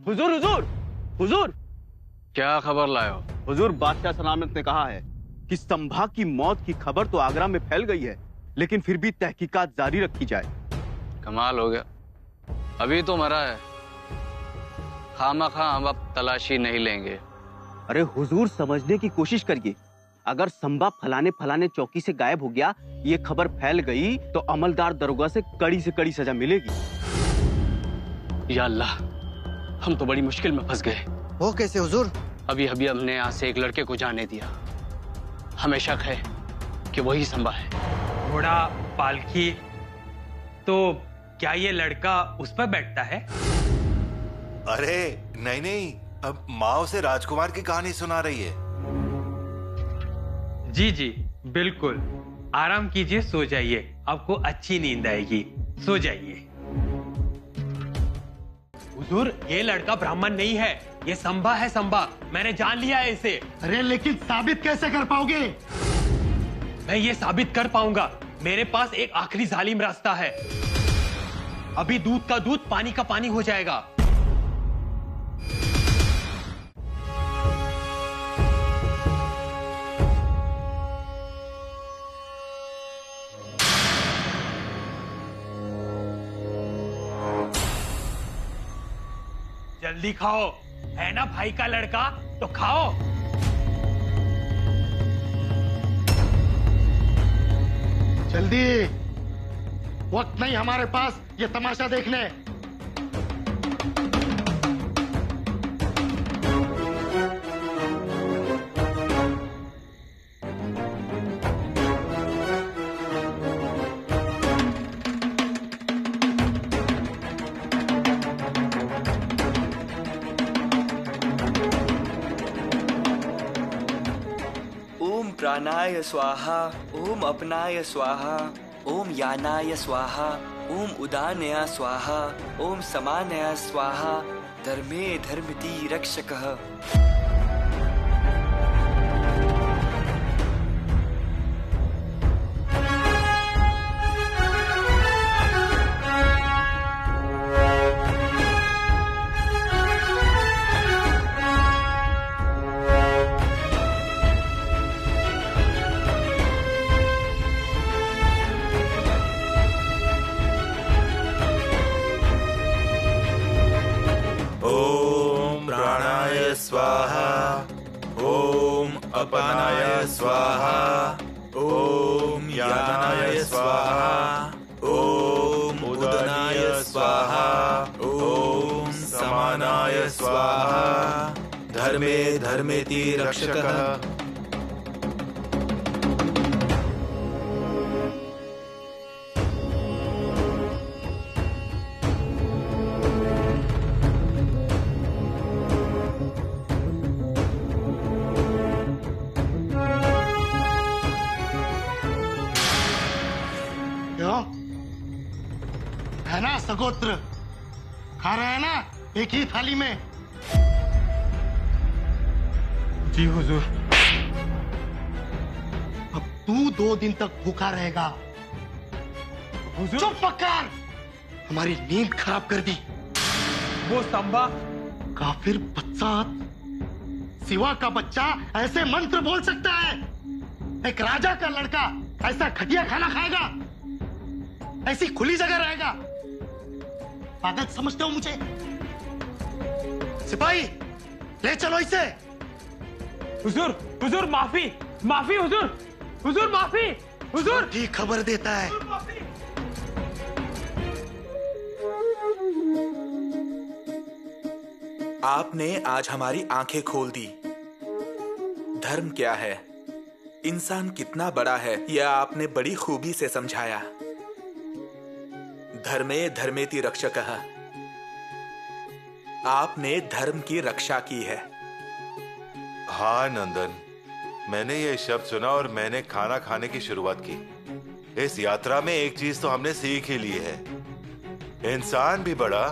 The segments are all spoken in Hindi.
हुजूर हुजूर हुजूर, क्या खबर लाए हो? हुजूर बादशाह सलामत ने कहा है कि संभा की मौत की खबर तो आगरा में फैल गई है, लेकिन फिर भी तहकीकात जारी रखी जाए। कमाल हो गया, अभी तो मरा है। खामखा हम अब तलाशी नहीं लेंगे। अरे हुजूर, समझने की कोशिश करिए। अगर संभा फलाने फलाने चौकी से गायब हो गया, ये खबर फैल गई तो अमलदार दरोगा से कड़ी सजा मिलेगी। या अल्लाह, हम तो बड़ी मुश्किल में फंस गए। वो कैसे हुजूर? अभी अभी हमने यहाँ से एक लड़के को जाने दिया। हमें शक है कि वही संभा है। घोड़ा, पालकी, तो क्या ये लड़का उस पर बैठता है? अरे नहीं, अब माँ उसे राजकुमार की कहानी सुना रही है। जी जी बिल्कुल, आराम कीजिए, सो जाइए, आपको अच्छी नींद आएगी, सो जाइए। हुजूर, ये लड़का ब्राह्मण नहीं है, ये संभा है, संभा। मैंने जान लिया है इसे। अरे लेकिन साबित कैसे कर पाओगे? मैं ये साबित कर पाऊंगा। मेरे पास एक आखिरी जालिम रास्ता है। अभी दूध का दूध, पानी का पानी हो जाएगा। जल्दी खाओ, है ना भाई का लड़का, तो खाओ। जल्दी, वक्त नहीं हमारे पास ये तमाशा देखने। प्राणाय स्वाहा, ओम अपनाय स्वाहा, ओम यानाय स्वाहा, ओम उदानया स्वाहा, ओम समानया स्वाहा, धर्मे धर्मति रक्षकः। स्वाहा, ओम अपनाय स्वाहा, ओम यानाय स्वाहा, ओम उदनाय स्वाहा, ओम समानाय स्वाहा, धर्मे धर्मेति रक्षकः। है ना सगोत्र, खा रहे हैं ना एक ही थाली में? जी हुजूर। अब तू 2 दिन तक भूखा रहेगा। हुजूर, चुप पक्कर, हमारी नींद खराब कर दी। वो संभा काफिर बच्चा, सिवा का बच्चा ऐसे मंत्र बोल सकता है? एक राजा का लड़का ऐसा घटिया खाना खाएगा? ऐसी खुली जगह रहेगा? पागल समझते हो मुझे? सिपाही, ले चलो इसे। हुजूर, हुजूर माफी, माफी हुजूर, हुजूर माफी, हुजूर। ठीक खबर देता है। आपने आज हमारी आंखें खोल दी। धर्म क्या है, इंसान कितना बड़ा है, यह आपने बड़ी खूबी से समझाया। धर्मे धर्मेति रक्षकः, आपने धर्म की रक्षा की है। हाँ नंदन, मैंने ये शब्द सुना और मैंने खाना खाने की शुरुआत की। इस यात्रा में एक चीज तो हमने सीख ही ली है, इंसान भी बड़ा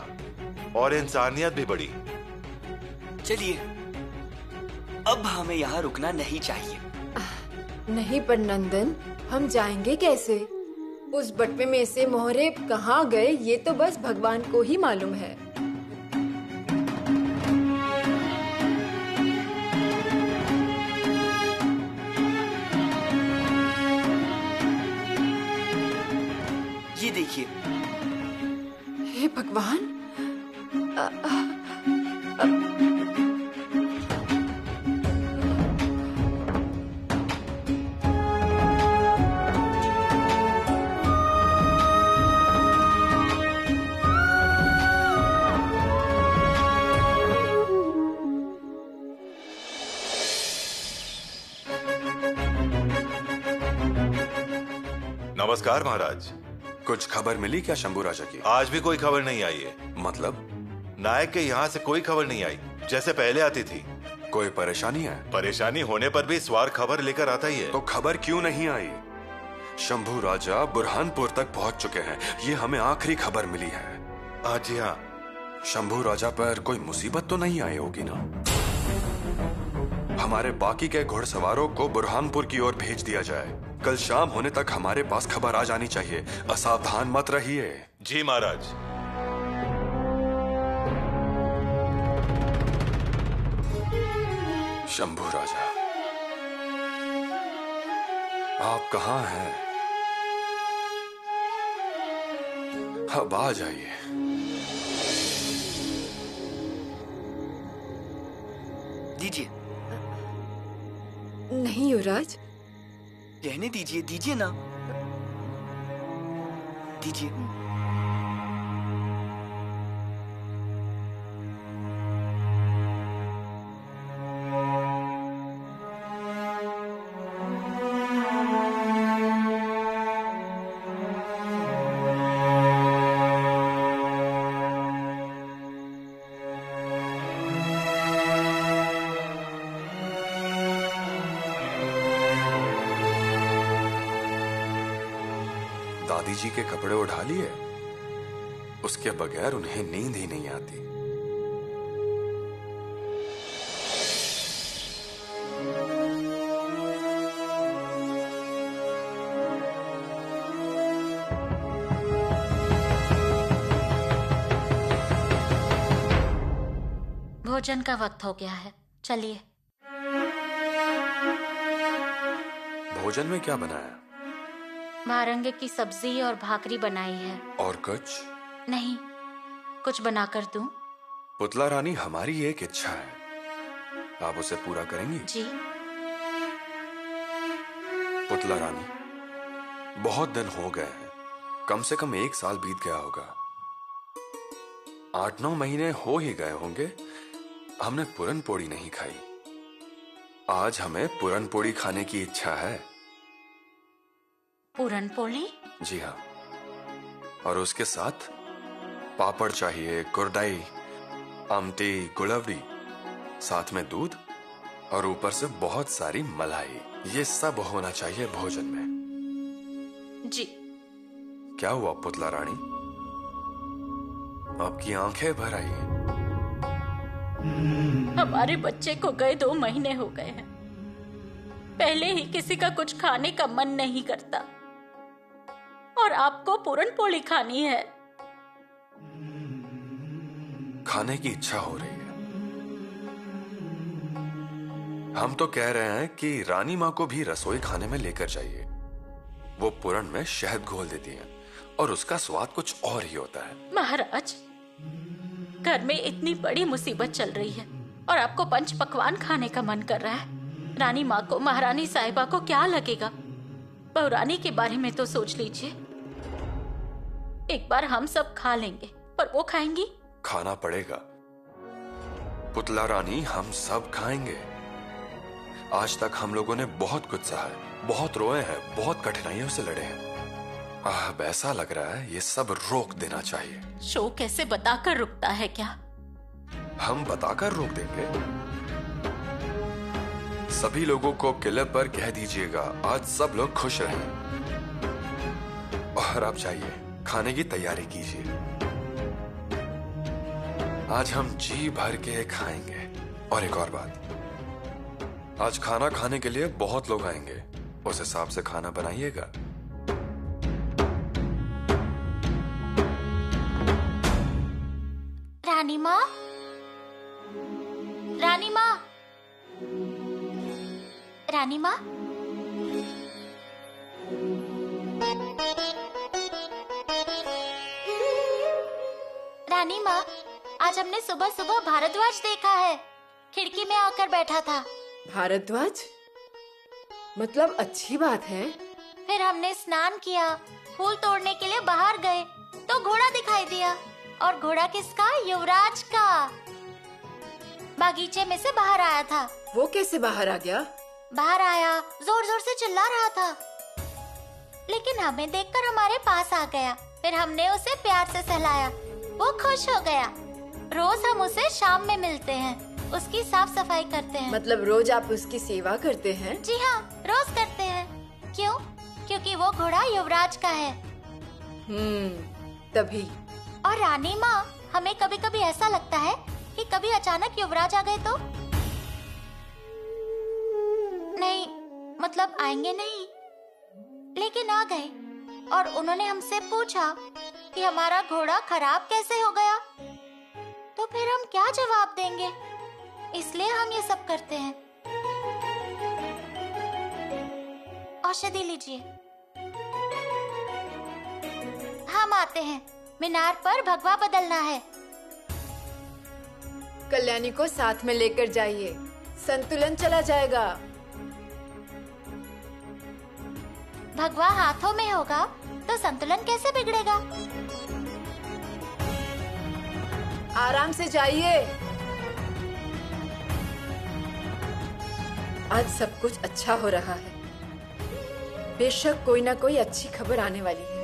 और इंसानियत भी बड़ी। चलिए, अब हमें यहाँ रुकना नहीं चाहिए। नहीं पर नंदन, हम जाएंगे कैसे? उस बटवे में से मोहरे कहाँ गए ये तो बस भगवान को ही मालूम है। पकवान? नमस्कार महाराज। कुछ खबर मिली क्या शंभू राजा की? आज भी कोई खबर नहीं आई है। मतलब? नायक के यहाँ से कोई खबर नहीं आई, जैसे पहले आती थी। कोई परेशानी है? परेशानी होने पर भी स्वार खबर लेकर आता ही है। तो खबर क्यों नहीं आई? शंभू राजा बुरहानपुर तक पहुंच चुके हैं, ये हमें आखिरी खबर मिली है। जी हाँ। शंभू राजा पर कोई मुसीबत तो नहीं आई होगी ना? हमारे बाकी के घुड़सवारों को बुरहानपुर की ओर भेज दिया जाए। कल शाम होने तक हमारे पास खबर आ जानी चाहिए। असावधान मत रहिए। जी महाराज। शंभू राजा, आप कहाँ हैं? अब आ जाइए। दीजिए। नहीं युवराज। रहने दीजिए, दीजिए ना, दीजिए। दादी जी के कपड़े उठा लिए? उसके बगैर उन्हें नींद ही नहीं आती। भोजन का वक्त हो गया है, चलिए। भोजन में क्या बनाया? महारंगे की सब्जी और भाकरी बनाई है। और कुछ नहीं? कुछ बनाकर दूं? पुतला रानी, हमारी एक इच्छा है, आप उसे पूरा करेंगी? जी। पुतला रानी, बहुत दिन हो गए हैं, कम से कम 1 साल बीत गया होगा। 8-9 महीने हो ही गए होंगे, हमने पूरन पोड़ी नहीं खाई। आज हमें पूरन पोड़ी खाने की इच्छा है। पूरन पोली? जी हाँ। और उसके साथ पापड़ चाहिए, कुरडाई, आमटी, गुलवड़ी, साथ में दूध और ऊपर से बहुत सारी मलाई। ये सब होना चाहिए भोजन में। जी। क्या हुआ पुतला रानी? आपकी आंखें भर आई हैं। हमारे बच्चे को गए 2 महीने हो गए हैं। पहले ही किसी का कुछ खाने का मन नहीं करता और आपको पूरन पोली खानी है। खाने की इच्छा हो रही है। हम तो कह रहे हैं कि रानी माँ को भी रसोई खाने में लेकर जाइए। वो पूरन में शहद घोल देती हैं और उसका स्वाद कुछ और ही होता है। महाराज, घर में इतनी बड़ी मुसीबत चल रही है और आपको पंच पकवान खाने का मन कर रहा है। रानी माँ को, महारानी साहिबा को क्या लगेगा? बहुरानी के बारे में तो सोच लीजिए। एक बार हम सब खा लेंगे, पर वो खाएंगी? खाना पड़ेगा पुतला रानी, हम सब खाएंगे। आज तक हम लोगों ने बहुत कुछ सहा है, बहुत रोए हैं, बहुत कठिनाइयों से लड़े हैं। अब ऐसा लग रहा है ये सब रोक देना चाहिए। शो कैसे बताकर रुकता है क्या? हम बताकर रोक देंगे। सभी लोगों को किले पर कह दीजिएगा आज सब लोग खुश रहें। और आप जाइए, खाने की तैयारी कीजिए। आज हम जी भर के खाएंगे। और एक और बात, आज खाना खाने के लिए बहुत लोग आएंगे, उस हिसाब से खाना बनाइएगा। रानी माँ, रानी माँ, रानी माँ, रानी माँ, आज हमने सुबह सुबह भारद्वाज देखा है। खिड़की में आकर बैठा था। भारद्वाज? मतलब अच्छी बात है। फिर हमने स्नान किया, फूल तोड़ने के लिए बाहर गए तो घोड़ा दिखाई दिया। और घोड़ा किसका? युवराज का। बागीचे में से बाहर आया था। वो कैसे बाहर आ गया? बाहर आया, जोर जोर से चिल्ला रहा था, लेकिन हमें देखकर हमारे पास आ गया। फिर हमने उसे प्यार से सहलाया, वो खुश हो गया। रोज हम उसे शाम में मिलते हैं, उसकी साफ सफाई करते हैं। मतलब रोज आप उसकी सेवा करते हैं? जी हाँ, रोज करते हैं। क्यों? क्योंकि वो घोड़ा युवराज का है। तभी। और रानी माँ, हमें कभी कभी ऐसा लगता है कि कभी अचानक युवराज आ गए तो नहीं, मतलब आएंगे नहीं, लेकिन आ गए और उन्होंने हमसे पूछा कि हमारा घोड़ा खराब कैसे हो गया, तो फिर हम क्या जवाब देंगे? इसलिए हम ये सब करते हैं। औषधि लीजिए। हम आते हैं, मीनार पर भगवा बदलना है। कल्याणी को साथ में लेकर जाइए, संतुलन चला जाएगा। भगवा हाथों में होगा तो संतुलन कैसे बिगड़ेगा? आराम से जाइए। आज सब कुछ अच्छा हो रहा है। बेशक कोई ना कोई अच्छी खबर आने वाली है।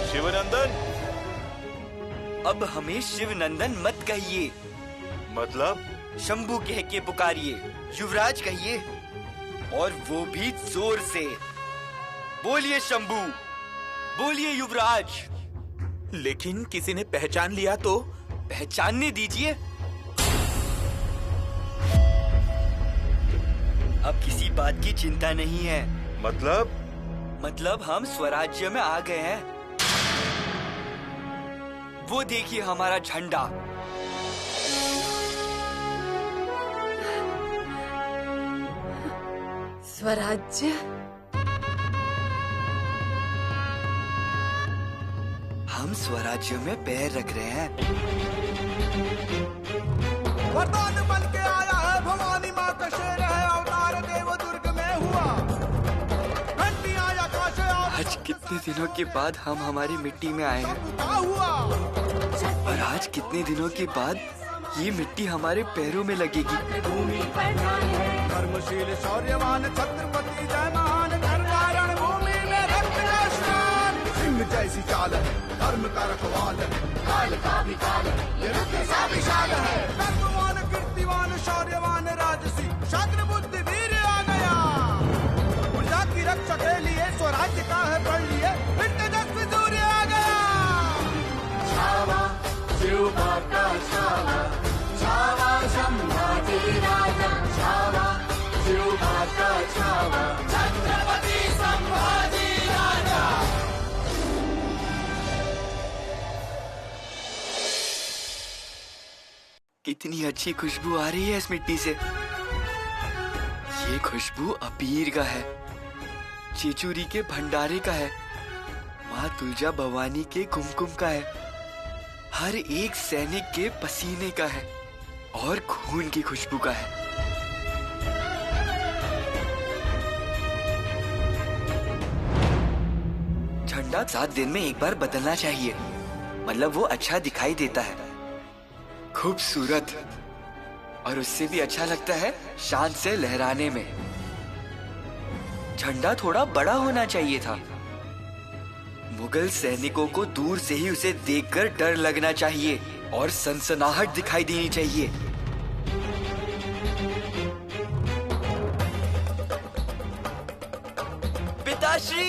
शिवनंदन, अब हमें शिवनंदन मत कहिए। मतलब? शंभू कह के पुकारिए, युवराज कहिए, और वो भी जोर से। बोलिए शंभू, बोलिए युवराज। लेकिन किसी ने पहचान लिया तो? पहचानने दीजिए। अब किसी बात की चिंता नहीं है। मतलब हम स्वराज्य में आ गए हैं। वो देखिए हमारा झंडा। स्वराज्य? हम स्वराज्य में पैर रख रहे हैं। वरदान बन के आया है, भवानी माँ का शेर है, अवतार देव दुर्ग में हुआ। आज कितने दिनों के बाद हम हमारी मिट्टी में आए हैं, और आज कितने दिनों के बाद ये मिट्टी हमारे पैरों में लगेगी। कर्मशील शौर्यवान छत्रपति जय महान, धर्मारण भूमि में रक्त का स्नान। सिंह जैसी चाल है, धर्म का रखवाल है, काल का भी काल है, ये रुद्र सा विशाल है। कर्मवान कीर्तिवान शौर्यवान राजसी, शास्त्र बुद्धि वीर आ गया। प्रजा की रक्षा के लिए स्वराज्य का है पढ़ लिए, फिर तेजस्वी सूर्य आ गया। छावा शिव का छावा, छावा संभाजी राजा, छावा शिव का छावा, छत्रपति संभाजी राजा। कितनी अच्छी खुशबू आ रही है इस मिट्टी से। ये खुशबू अबीर का है, चेचुरी के भंडारे का है, माँ तुलजा भवानी के कुमकुम का है, हर एक सैनिक के पसीने का है, और खून की खुशबू का है। झंडा 7 दिन में एक बार बदलना चाहिए, मतलब वो अच्छा दिखाई देता है, खूबसूरत, और उससे भी अच्छा लगता है शान से लहराने में। झंडा थोड़ा बड़ा होना चाहिए था। मुगल सैनिकों को दूर से ही उसे देखकर डर लगना चाहिए और सनसनाहट दिखाई देनी चाहिए। पिताश्री,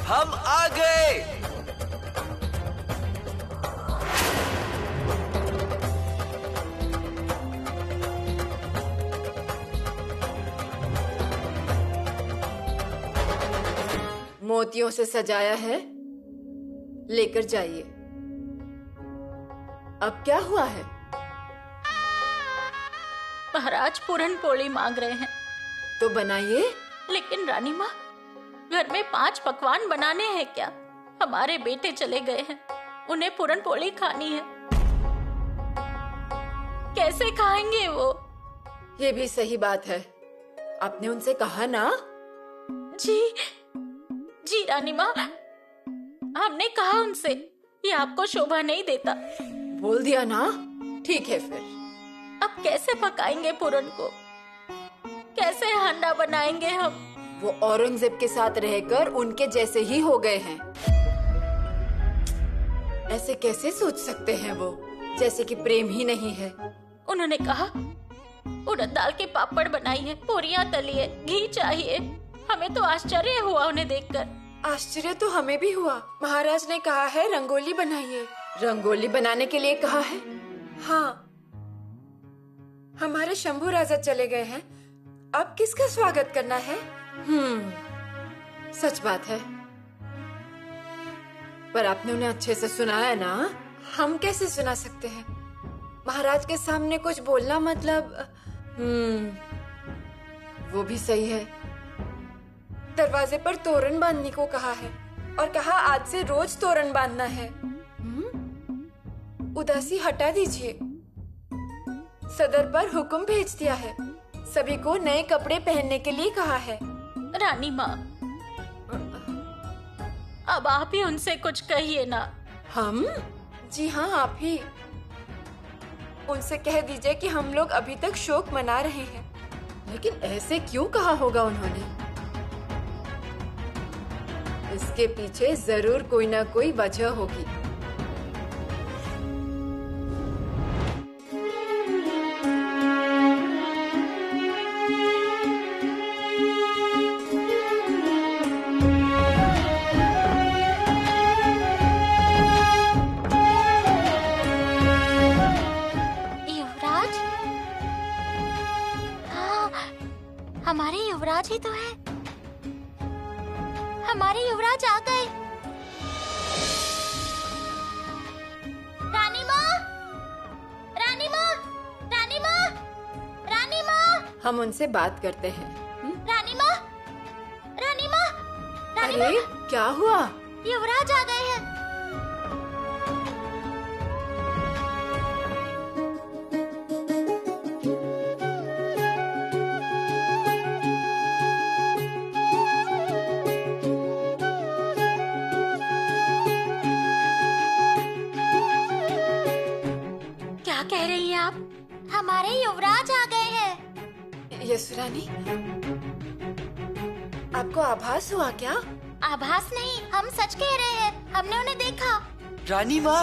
हम आ गए। मोतियों से सजाया है, लेकर जाइए। अब क्या हुआ है? महाराज पूरन पोली मांग रहे हैं। तो बनाइए। लेकिन रानी माँ, घर में 5 पकवान बनाने हैं क्या? हमारे बेटे चले गए हैं, उन्हें पूरन पोली खानी है। कैसे खाएंगे वो? ये भी सही बात है। आपने उनसे कहा ना? जी रानी माँ, हमने कहा उनसे, ये आपको शोभा नहीं देता। बोल दिया ना? ठीक है फिर। अब कैसे पकाएंगे पूरन को? कैसे हांडा बनाएंगे हम? वो औरंगजेब के साथ रहकर उनके जैसे ही हो गए हैं। ऐसे कैसे सोच सकते हैं वो, जैसे कि प्रेम ही नहीं है। उन्होंने कहा उड़द दाल के पापड़ बनाइए, पूरियां तलिए, घी चाहिए। हमें तो आश्चर्य हुआ उन्हें देखकर। आश्चर्य तो हमें भी हुआ। महाराज ने कहा है रंगोली बनाइए। रंगोली बनाने के लिए कहा है? हाँ, हमारे शंभू राजा चले गए हैं, अब किसका स्वागत करना है? सच बात है। पर आपने उन्हें अच्छे से सुनाया ना? हम कैसे सुना सकते हैं? महाराज के सामने कुछ बोलना मतलब वो भी सही है। दरवाजे पर तोरण बांधने को कहा है और कहा आज से रोज तोरण बांधना है। उदासी हटा दीजिए। सदर पर हुक्म भेज दिया है, सभी को नए कपड़े पहनने के लिए कहा है। रानी माँ, अब आप ही उनसे कुछ कहिए ना। हम? जी हाँ, आप ही। उनसे कह दीजिए कि हम लोग अभी तक शोक मना रहे हैं। लेकिन ऐसे क्यों कहा होगा उन्होंने? इसके पीछे जरूर कोई ना कोई वजह होगी। युवराज? हाँ, हमारे युवराज ही तो है। हमारे युवराज आ गए। रानी माँ, रानी माँ, रानी माँ, रानी माँ। हम उनसे बात करते हैं। रानी माँ, रानी माँ, रानी माँ। अरे क्या हुआ? युवराज आ गए हैं। कह रही हैं आप? हमारे युवराज आ गए हैं। यशोरानी, आपको आभास हुआ क्या? आभास नहीं, हम सच कह रहे हैं, हमने उन्हें देखा। रानी माँ,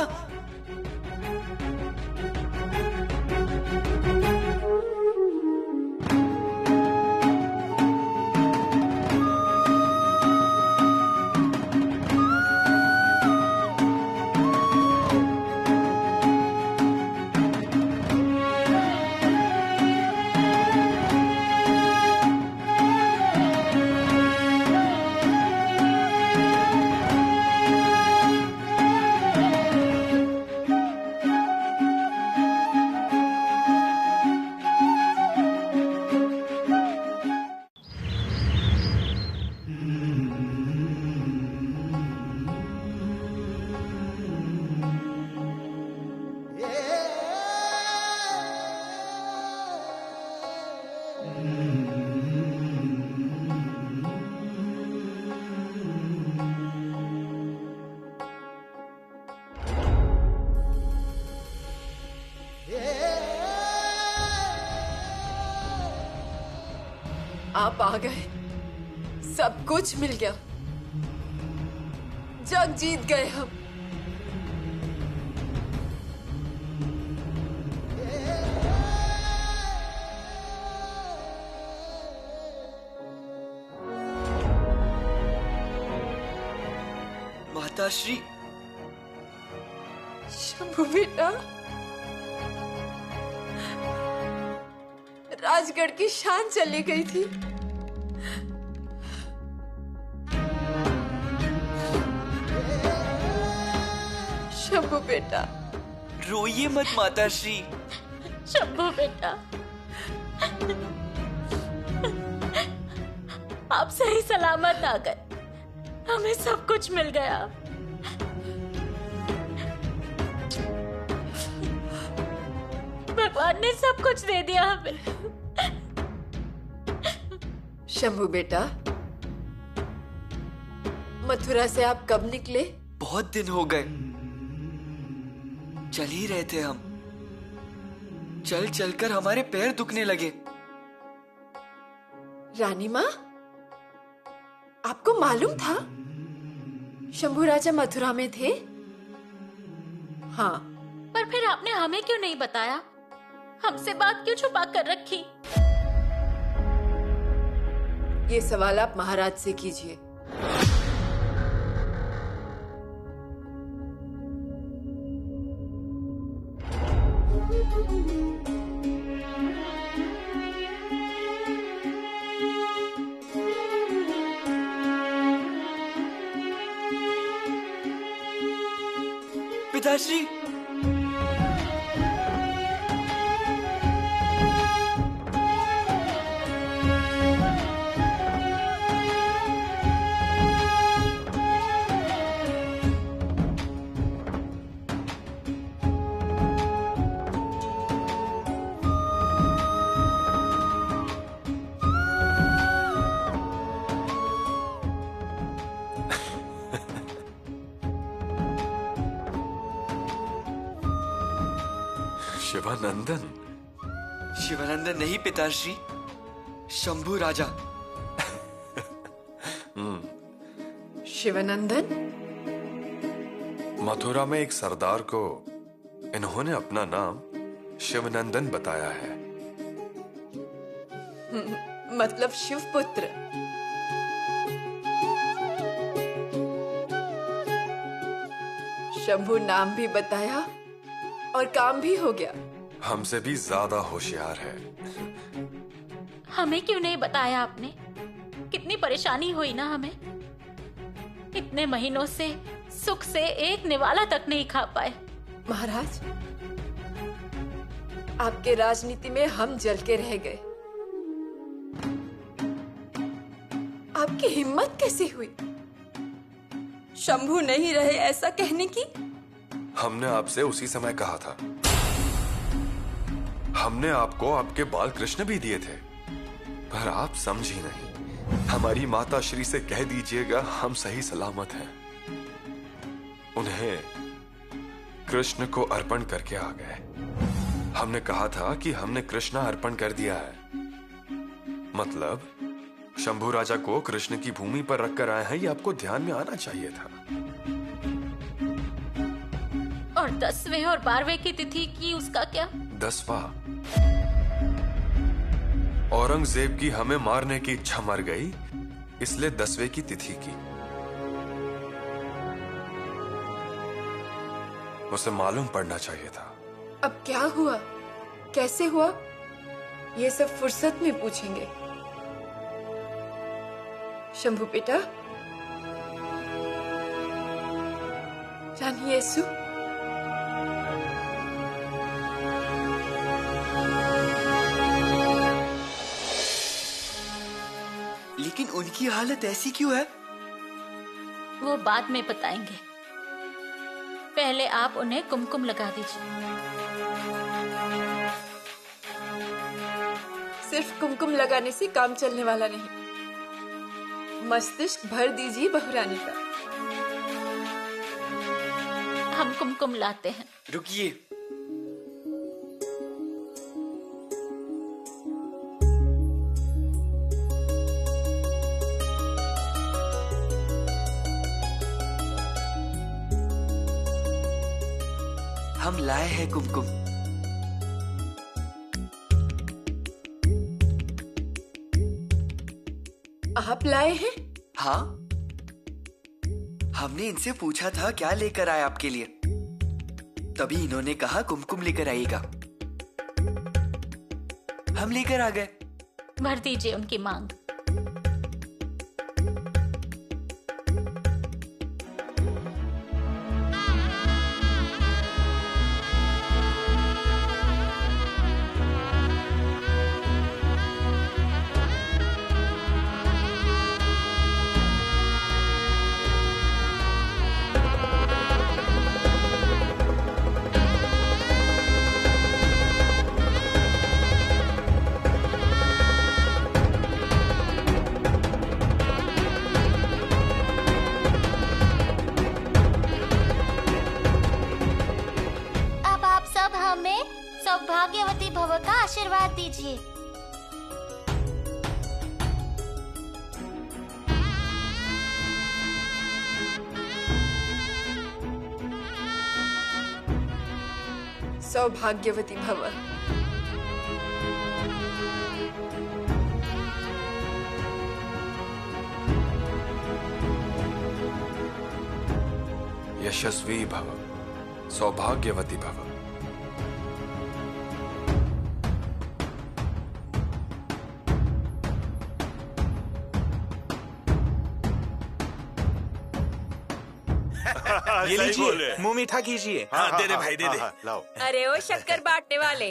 आप आ गए, सब कुछ मिल गया, जग जीत गए हम। माताश्री, शंभू बेटा, राजगढ़ की शान चली गई थी। शंभू बेटा, रोइए मत माताश्री। शंभू बेटा, आप सही सलामत आ गए, हमें सब कुछ मिल गया। भगवान ने सब कुछ दे दिया हमें। शंभू बेटा, मथुरा से आप कब निकले? बहुत दिन हो गए, चल ही रहे थे हम। चल चलकर हमारे पैर दुखने लगे। रानी माँ, आपको मालूम था शंभू राजा मथुरा में थे? हाँ। पर फिर आपने हमें क्यों नहीं बताया? हमसे बात क्यों छुपा कर रखी? ये सवाल आप महाराज से कीजिए। पिताश्री, शिवानंदन। शिवानंदन नहीं पिताश्री, शंभू राजा। शिवानंदन? मथुरा में एक सरदार को इन्होंने अपना नाम शिवनंदन बताया है। मतलब शिवपुत्र। शंभू नाम भी बताया और काम भी हो गया। हमसे भी ज्यादा होशियार है। हमें क्यों नहीं बताया आपने? कितनी परेशानी हुई ना हमें। इतने महीनों से सुख से एक निवाला तक नहीं खा पाए। महाराज, आपके राजनीति में हम जल के रह गए। आपकी हिम्मत कैसे हुई शंभू नहीं रहे ऐसा कहने की? हमने आपसे उसी समय कहा था। हमने आपको आपके बाल कृष्ण भी दिए थे, पर आप समझी नहीं। हमारी माता श्री से कह दीजिएगा हम सही सलामत हैं। उन्हें कृष्ण को अर्पण करके आ गए। हमने कहा था कि हमने कृष्ण अर्पण कर दिया है, मतलब शंभू राजा को कृष्ण की भूमि पर रखकर आए हैं। ये आपको ध्यान में आना चाहिए था। और 10वें और 12वें की तिथि की उसका क्या? 10वां, औरंगजेब की हमें मारने की इच्छा मर गई, इसलिए 10वें की तिथि की। उसे मालूम पड़ना चाहिए था। अब क्या हुआ, कैसे हुआ, ये सब फुर्सत में पूछेंगे। शंभू बेटा, रानी येसु, लेकिन उनकी हालत ऐसी क्यों है? वो बाद में बताएंगे। पहले आप उन्हें कुमकुम लगा दीजिए। सिर्फ कुमकुम लगाने से काम चलने वाला नहीं, मस्तिष्क भर दीजिए बहुरानी का। हम कुमकुम लाते हैं। रुकिए, हम लाए हैं कुमकुम। आप लाए हैं? हाँ, हमने इनसे पूछा था क्या लेकर आए आपके लिए, तभी इन्होंने कहा कुमकुम लेकर आइएगा। हम लेकर आ गए। भर दीजिए उनकी मांग। सौभाग्यवती भव का आशीर्वाद दीजिए। सौभाग्यवती भव। यशस्वी भव, सौभाग्यवती भव। ये लीजिए, मुंह मीठा कीजिए। हाँ, दे दे भाई, दे दे। लाओ। अरे ओ शक्कर बांटने वाले,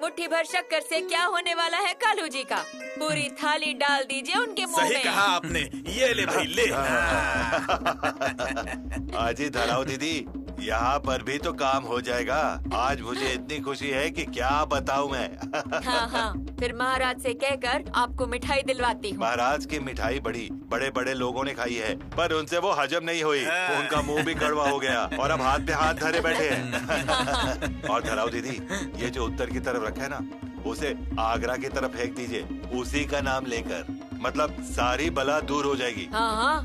मुट्ठी भर शक्कर से क्या होने वाला है कालू जी का? पूरी थाली डाल दीजिए उनके मुंह में। सही कहा आपने। ये ले भाई, ले। आजी धराओ दीदी, यहाँ पर भी तो काम हो जाएगा। आज मुझे इतनी खुशी है कि क्या बताऊँ मैं। हाँ हाँ, फिर महाराज से कहकर आपको मिठाई दिलवाती हूँ। महाराज की मिठाई बड़े बड़े लोगों ने खाई है, पर उनसे वो हजम नहीं हुई। उनका मुंह भी कड़वा हो गया और अब हाथ पे हाथ धरे बैठे हैं। और धराओ दीदी, ये जो उत्तर की तरफ रखा है ना, उसे आगरा की तरफ फेंक दीजिए, उसी का नाम लेकर। मतलब सारी बला दूर हो जाएगी। हाँ हाँ,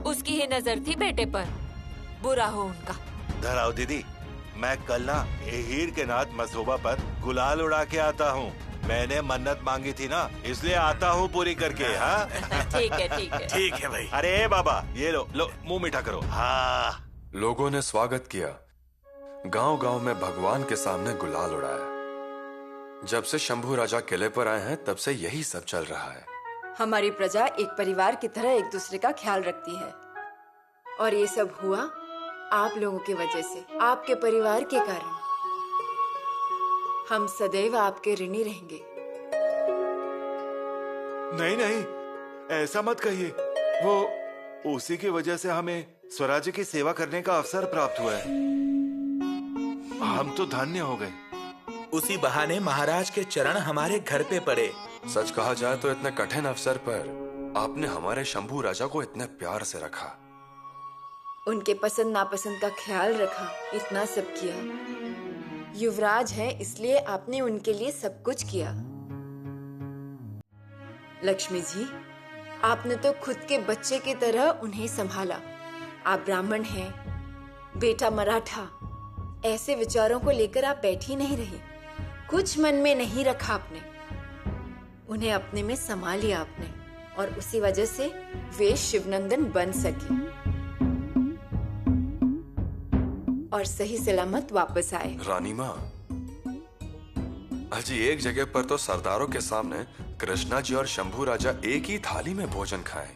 उसकी ही नजर थी बेटे पर, बुरा हो उनका। धराओ दीदी, मैं कल ना हीर के नाथ मसोबा पर गुलाल उड़ा के आता हूँ। मैंने मन्नत मांगी थी ना, इसलिए आता हूँ पूरी करके। हाँ ठीक है ठीक है ठीक है भाई। अरे बाबा, ये लो लो, मुंह मीठा करो। हाँ। लोगों ने स्वागत किया, गांव-गांव में भगवान के सामने गुलाल उड़ाया। जब से शंभू राजा किले पर आए हैं, तब से यही सब चल रहा है। हमारी प्रजा एक परिवार की तरह एक दूसरे का ख्याल रखती है, और ये सब हुआ आप लोगों की वजह से, आपके परिवार के कारण। हम सदैव आपके ऋणी रहेंगे। नहीं नहीं, ऐसा मत कहिए। वो उसी की वजह से हमें स्वराज्य की सेवा करने का अवसर प्राप्त हुआ है। हम तो धन्य हो गए। उसी बहाने महाराज के चरण हमारे घर पे पड़े। सच कहा जाए तो इतने कठिन अवसर पर आपने हमारे शंभू राजा को इतने प्यार से रखा, उनके पसंद नापसंद का ख्याल रखा, इतना सब किया। युवराज है इसलिए आपने उनके लिए सब कुछ किया। लक्ष्मी जी, आपने तो खुद के बच्चे की तरह उन्हें संभाला। आप ब्राह्मण हैं, बेटा मराठा, ऐसे विचारों को लेकर आप बैठी नहीं रही। कुछ मन में नहीं रखा आपने, उन्हें अपने में समा लिया आपने, और उसी वजह से वे शिवनंदन बन सके और सही सलामत वापस आए। रानी माँ, अजी एक जगह पर तो सरदारों के सामने कृष्णा जी और शंभू राजा एक ही थाली में भोजन खाएं।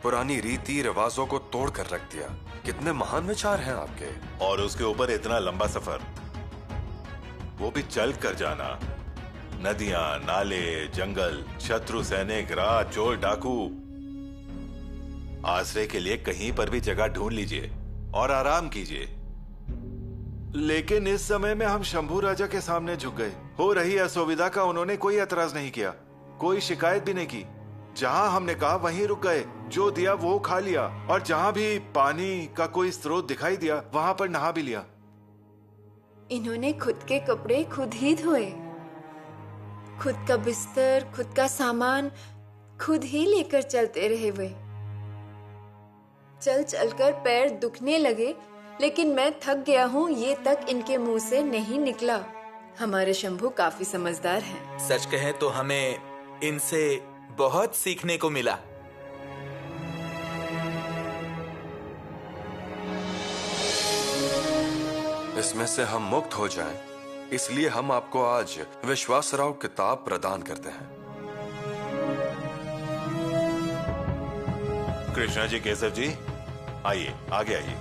पुरानी रीति रिवाजों को तोड़ कर रख दिया। कितने महान विचार हैं आपके। और उसके ऊपर इतना लंबा सफर, वो भी चल कर जाना। नदियां, नाले, जंगल, शत्रु सैनिक, रात, चोर, डाकू। आश्रय के लिए कहीं पर भी जगह ढूंढ लीजिए और आराम कीजिए। लेकिन इस समय में हम शंभू राजा के सामने झुक गए। हो रही असुविधा का उन्होंने कोई एतराज नहीं किया, कोई शिकायत भी नहीं की। जहां हमने कहा वहीं रुक गए, जो दिया वो खा लिया, और जहां भी पानी का कोई स्रोत दिखाई दिया वहां पर नहा भी लिया। इन्होंने खुद के कपड़े खुद ही धोए, खुद का बिस्तर, खुद का सामान खुद ही लेकर चलते रहे। वे चल चलकर पैर दुखने लगे लेकिन मैं थक गया हूँ, ये तक इनके मुंह से नहीं निकला। हमारे शंभू काफी समझदार हैं। सच कहें तो हमें इनसे बहुत सीखने को मिला। इसमें से हम मुक्त हो जाएं, इसलिए हम आपको आज विश्वासराव किताब प्रदान करते हैं। कृष्णा जी, केशव जी, आइए, आगे आइए।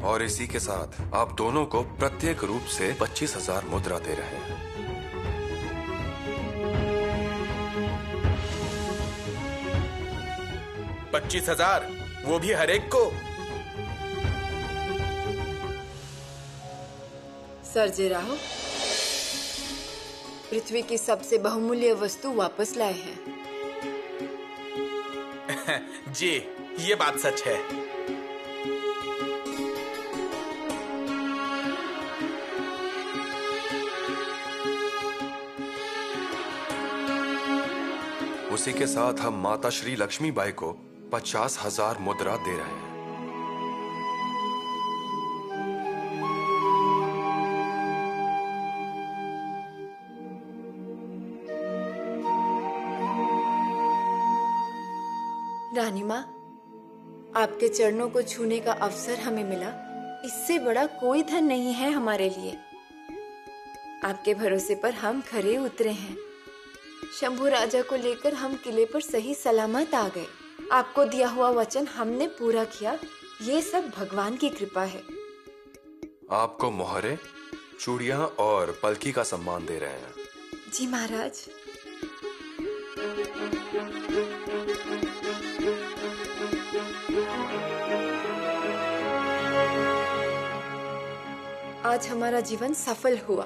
और इसी के साथ आप दोनों को प्रत्येक रूप से 25,000 मुद्रा दे रहे हैं। $25,000, वो भी हर एक को। सर्जेराव, पृथ्वी की सबसे बहुमूल्य वस्तु वापस लाए हैं। जी, ये बात सच है। उसी के साथ हम माता श्री लक्ष्मीबाई को 50,000 मुद्रा दे रहे हैं। रानी माँ, आपके चरणों को छूने का अवसर हमें मिला, इससे बड़ा कोई धन नहीं है हमारे लिए। आपके भरोसे पर हम खरे उतरे हैं। शंभू राजा को लेकर हम किले पर सही सलामत आ गए। आपको दिया हुआ वचन हमने पूरा किया, ये सब भगवान की कृपा है। आपको मोहरे, चूड़ियां और पलकी का सम्मान दे रहे हैं। जी महाराज। आज हमारा जीवन सफल हुआ,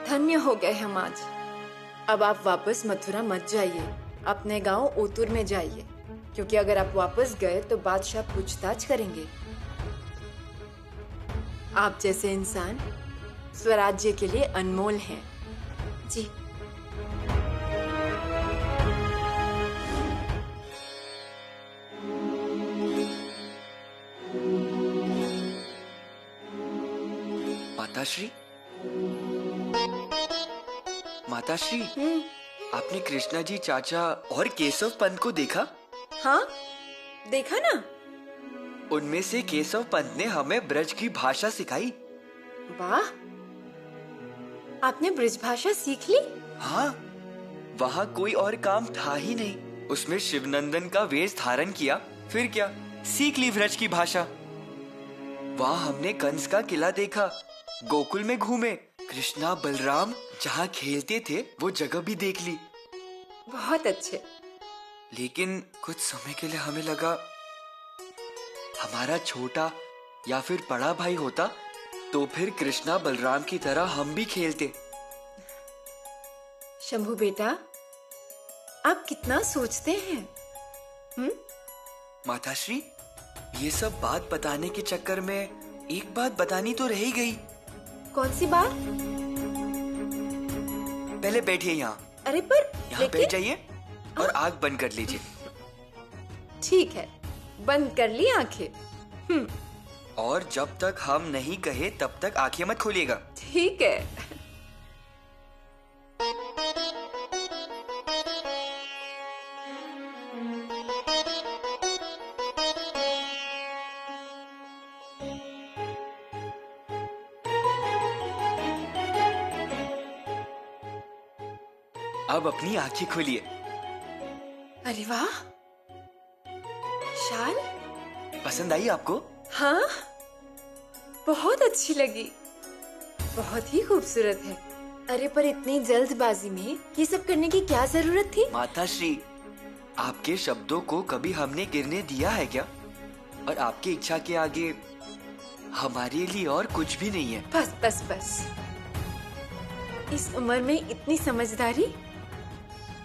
धन्य हो गए हम आज। अब आप वापस मथुरा मत जाइए, अपने गांव ओतुर में जाइए, क्योंकि अगर आप वापस गए तो बादशाह पूछताछ करेंगे। आप जैसे इंसान स्वराज्य के लिए अनमोल हैं। जी। माताश्री, माताश्री, आपने कृष्णा जी चाचा और केशव पंत को देखा? हाँ, देखा ना। उनमें से केशव पंत ने हमें ब्रज की भाषा सिखाई। वाह, आपने ब्रज भाषा सीख ली? हाँ, वहाँ कोई और काम था ही नहीं। उसमें शिवनंदन का वेश धारण किया, फिर क्या, सीख ली ब्रज की भाषा। वहाँ हमने कंस का किला देखा, गोकुल में घूमे, कृष्णा बलराम जहाँ खेलते थे वो जगह भी देख ली। बहुत अच्छे। लेकिन कुछ समय के लिए हमें लगा हमारा छोटा या फिर बड़ा भाई होता तो फिर कृष्णा बलराम की तरह हम भी खेलते। शंभू बेटा, आप कितना सोचते हैं। माताश्री, ये सब बात बताने के चक्कर में एक बात बतानी तो रह ही गई। कौन सी बात? पहले बैठिए यहाँ। अरे पर यहाँ बैठ जाइए और आँख बंद कर लीजिए। ठीक है, बंद कर ली आंखें। और जब तक हम नहीं कहे तब तक आंखें मत खोलिएगा। ठीक है। अब अपनी आंखें खोलिए। अरे वाह, शाल पसंद आई आपको? हाँ, बहुत अच्छी लगी, बहुत ही खूबसूरत है। अरे पर इतनी जल्दबाजी में ये सब करने की क्या जरूरत थी? माताश्री, आपके शब्दों को कभी हमने गिरने दिया है क्या? और आपकी इच्छा के आगे हमारे लिए और कुछ भी नहीं है। बस बस बस, इस उम्र में इतनी समझदारी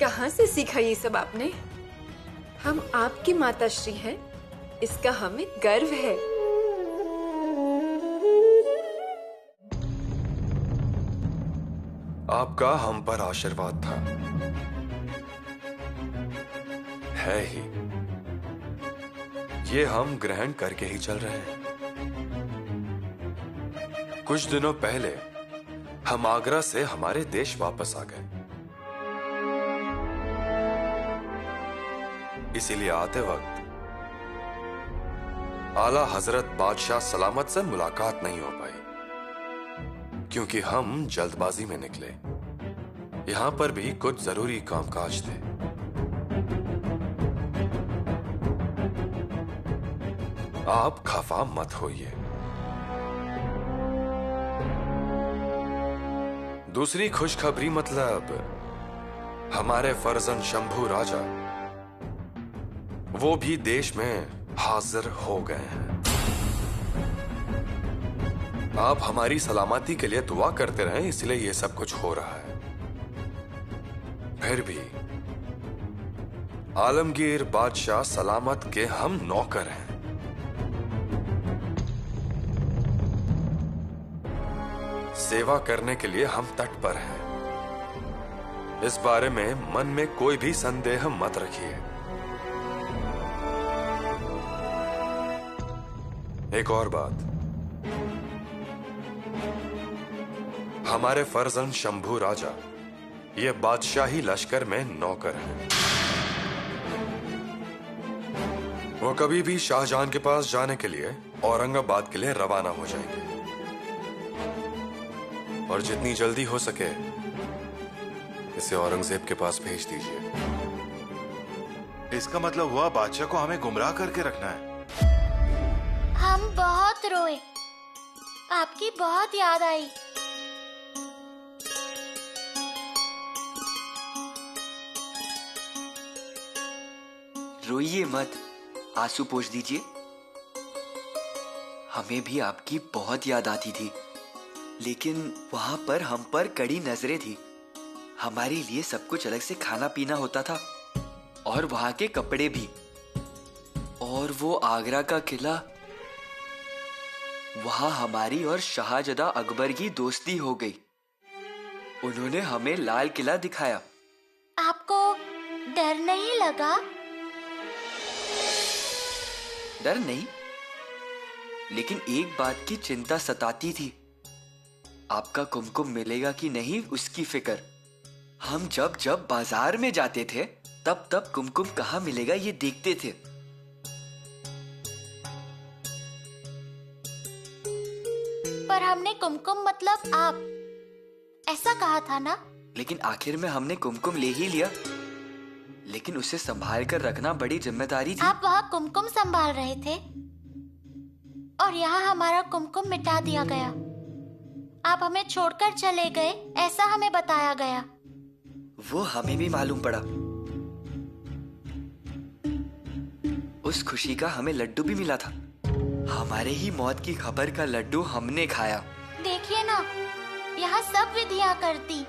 कहाँ से सीखा ये सब आपने? हम आपकी माताश्री हैं, इसका हमें गर्व है। आपका हम पर आशीर्वाद था, है ही। ये हम ग्रहण करके ही चल रहे हैं। कुछ दिनों पहले हम आगरा से हमारे देश वापस आ गए, इसीलिए आते वक्त आला हजरत बादशाह सलामत से मुलाकात नहीं हो पाई, क्योंकि हम जल्दबाजी में निकले। यहां पर भी कुछ जरूरी कामकाज थे। आप खफा मत होइए। दूसरी खुशखबरी मतलब हमारे फर्जंद शंभू राजा वो भी देश में हाजिर हो गए हैं। आप हमारी सलामती के लिए दुआ करते रहें, इसलिए ये सब कुछ हो रहा है। फिर भी आलमगीर बादशाह सलामत के हम नौकर हैं। सेवा करने के लिए हम तट पर हैं। इस बारे में मन में कोई भी संदेह मत रखिए। एक और बात, हमारे फर्जंद शंभू राजा ये बादशाही लश्कर में नौकर हैं। वो कभी भी शाहजहां के पास जाने के लिए औरंगाबाद के लिए रवाना हो जाएंगे, और जितनी जल्दी हो सके इसे औरंगजेब के पास भेज दीजिए। इसका मतलब हुआ बादशाह को हमें गुमराह करके रखना है। हम बहुत रोए, आपकी बहुत याद आई। रोइए मत, आंसू पोंछ दीजिए। हमें भी आपकी बहुत याद आती थी, लेकिन वहां पर हम पर कड़ी नजरें थी। हमारे लिए सब कुछ अलग से खाना पीना होता था, और वहां के कपड़े भी। और वो आगरा का किला, वहां हमारी और शाहजदा अकबर की दोस्ती हो गई। उन्होंने हमें लाल किला दिखाया। आपको डर नहीं लगा? डर नहीं, लेकिन एक बात की चिंता सताती थी। आपका कुमकुम मिलेगा कि नहीं, उसकी फिक्र। हम जब जब बाजार में जाते थे, तब तब कुमकुम कहाँ मिलेगा ये देखते थे। पर हमने कुमकुम मतलब आप, ऐसा कहा था ना? लेकिन आखिर में हमने कुमकुम ले ही लिया, लेकिन उसे संभाल कर रखना बड़ी जिम्मेदारी थी। आप वहाँ कुमकुम संभाल रहे थे और यहाँ हमारा कुमकुम मिटा दिया गया। आप हमें छोड़कर चले गए, ऐसा हमें बताया गया। वो हमें भी मालूम पड़ा। उस खुशी का हमें लड्डू भी मिला था। हमारे ही मौत की खबर का लड्डू हमने खाया। देखिए ना, यहाँ सब विधियाँ करती।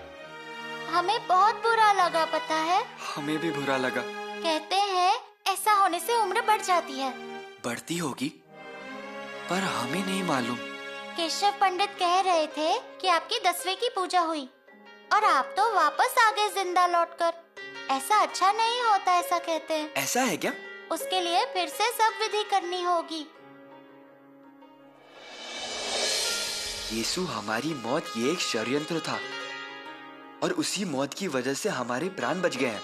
हमें बहुत बुरा लगा, पता है? हमें भी बुरा लगा। कहते हैं ऐसा होने से उम्र बढ़ जाती है। बढ़ती होगी, पर हमें नहीं मालूम। केशव पंडित कह रहे थे कि आपकी 10वीं की पूजा हुई और आप तो वापस आ गए जिंदा लौटकर। ऐसा अच्छा नहीं होता, ऐसा कहते हैं। ऐसा है क्या? उसके लिए फिर से सब विधि करनी होगी। यीशु, हमारी मौत ये एक षड्यंत्र था, और उसी मौत की वजह से हमारे प्राण बच गए हैं।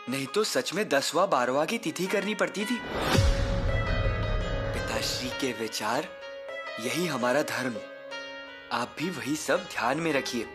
नहीं तो सच में 10वां 12वां की तिथि करनी पड़ती थी। पिताश्री के विचार, यही हमारा धर्म। आप भी वही सब ध्यान में रखिए।